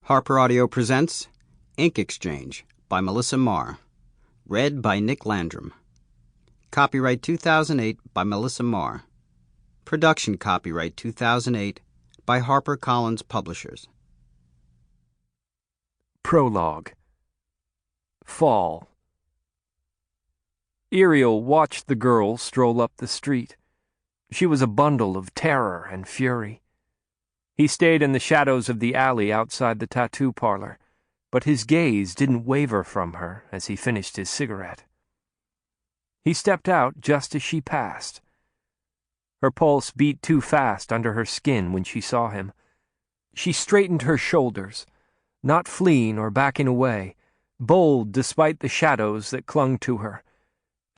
Harper Audio presents Ink Exchange by Melissa Marr. Read by Nick Landrum. Copyright 2008 by Melissa Marr. Production copyright 2008 by HarperCollins Publishers. Prologue. Fall. Irial watched the girl stroll up the street. She was a bundle of terror and fury. He stayed in the shadows of the alley outside the tattoo parlor, but his gaze didn't waver from her as he finished his cigarette. He stepped out just as she passed. Her pulse beat too fast under her skin when she saw him. She straightened her shoulders, not fleeing or backing away, bold despite the shadows that clung to her,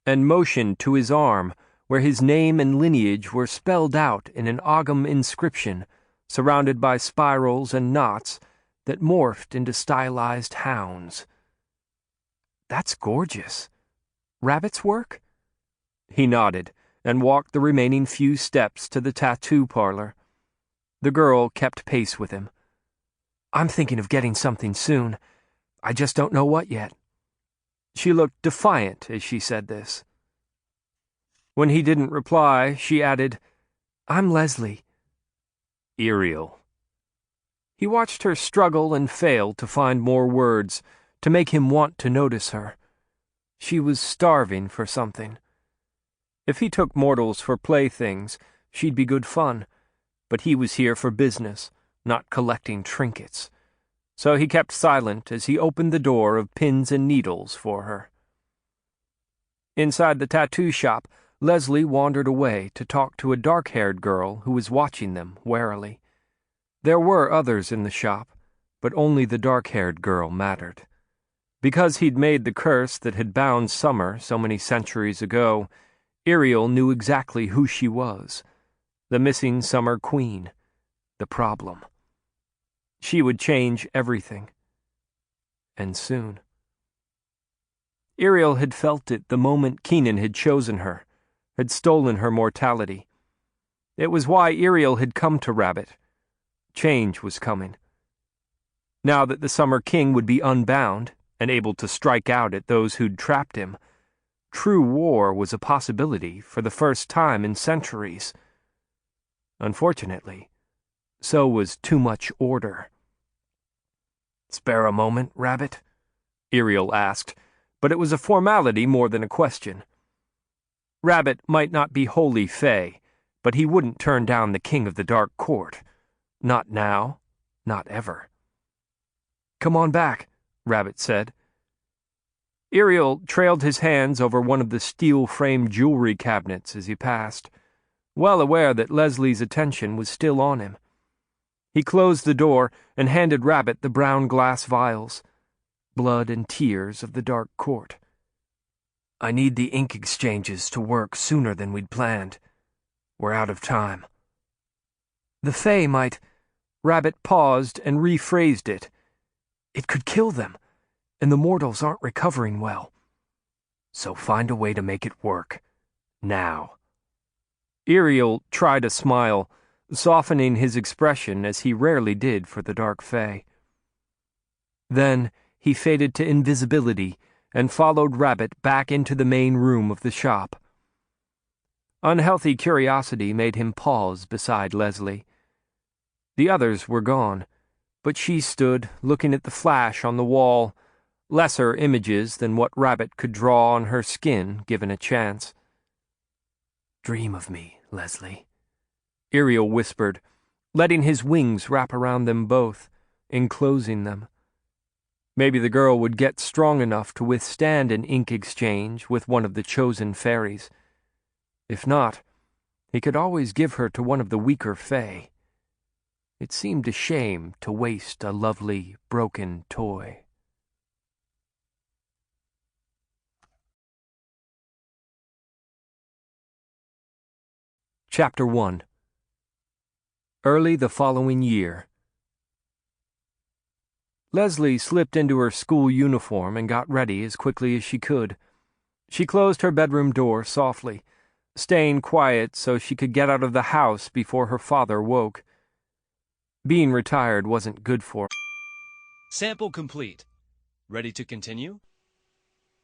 and motioned to his arm where his name and lineage were spelled out in an Ogham inscription surrounded by spirals and knots that morphed into stylized hounds. "That's gorgeous. Rabbit's work?" He nodded and walked the remaining few steps to the tattoo parlor. The girl kept pace with him. "I'm thinking of getting something soon. I just don't know what yet." She looked defiant as she said this. When he didn't reply, she added, "I'm Leslie." Irial. He watched her struggle and fail to find more words to make him want to notice her. She was starving for something. If he took mortals for playthings, she'd be good fun, but he was here for business, not collecting trinkets. So he kept silent as he opened the door of pins and needles for her. Inside the tattoo shop, Leslie wandered away to talk to a dark-haired girl who was watching them warily. There were others in the shop, but only the dark-haired girl mattered. Because he'd made the curse that had bound Summer so many centuries ago, Irial knew exactly who she was, the missing Summer Queen, the problem. She would change everything. And soon. Irial had felt it the moment Keenan had chosen her, had stolen her mortality. It was why Irial had come to Rabbit. Change was coming. Now that the Summer King would be unbound and able to strike out at those who'd trapped him, true war was a possibility for the first time in centuries. Unfortunately, so was too much order. "Spare a moment, Rabbit?" Irial asked, but it was a formality more than a question. Rabbit might not be wholly fey, but he wouldn't turn down the King of the Dark Court. Not now, not ever. "Come on back," Rabbit said. Irial trailed his hands over one of the steel-framed jewelry cabinets as he passed, well aware that Leslie's attention was still on him. He closed the door and handed Rabbit the brown glass vials, blood and tears of the Dark Court. "I need the ink exchanges to work sooner than we'd planned. We're out of time." "The Fae might—" Rabbit paused and rephrased it. "It could kill them, and the mortals aren't recovering well. So find a way to make it work. Now." Irial tried a smile, softening his expression as he rarely did for the Dark Fae. Then he faded to invisibility and followed Rabbit back into the main room of the shop. Unhealthy curiosity made him pause beside Leslie. The others were gone, but she stood looking at the flash on the wall, lesser images than what Rabbit could draw on her skin given a chance. "Dream of me, Leslie," Irial whispered, letting his wings wrap around them both, enclosing them. Maybe the girl would get strong enough to withstand an ink exchange with one of the chosen fairies. If not, he could always give her to one of the weaker fae. It seemed a shame to waste a lovely, broken toy. Chapter 1. Early the following year. Leslie slipped into her school uniform and got ready as quickly as she could. She closed her bedroom door softly, staying quiet so she could get out of the house before her father woke. Being retired wasn't good for her. Sample complete. Ready to continue?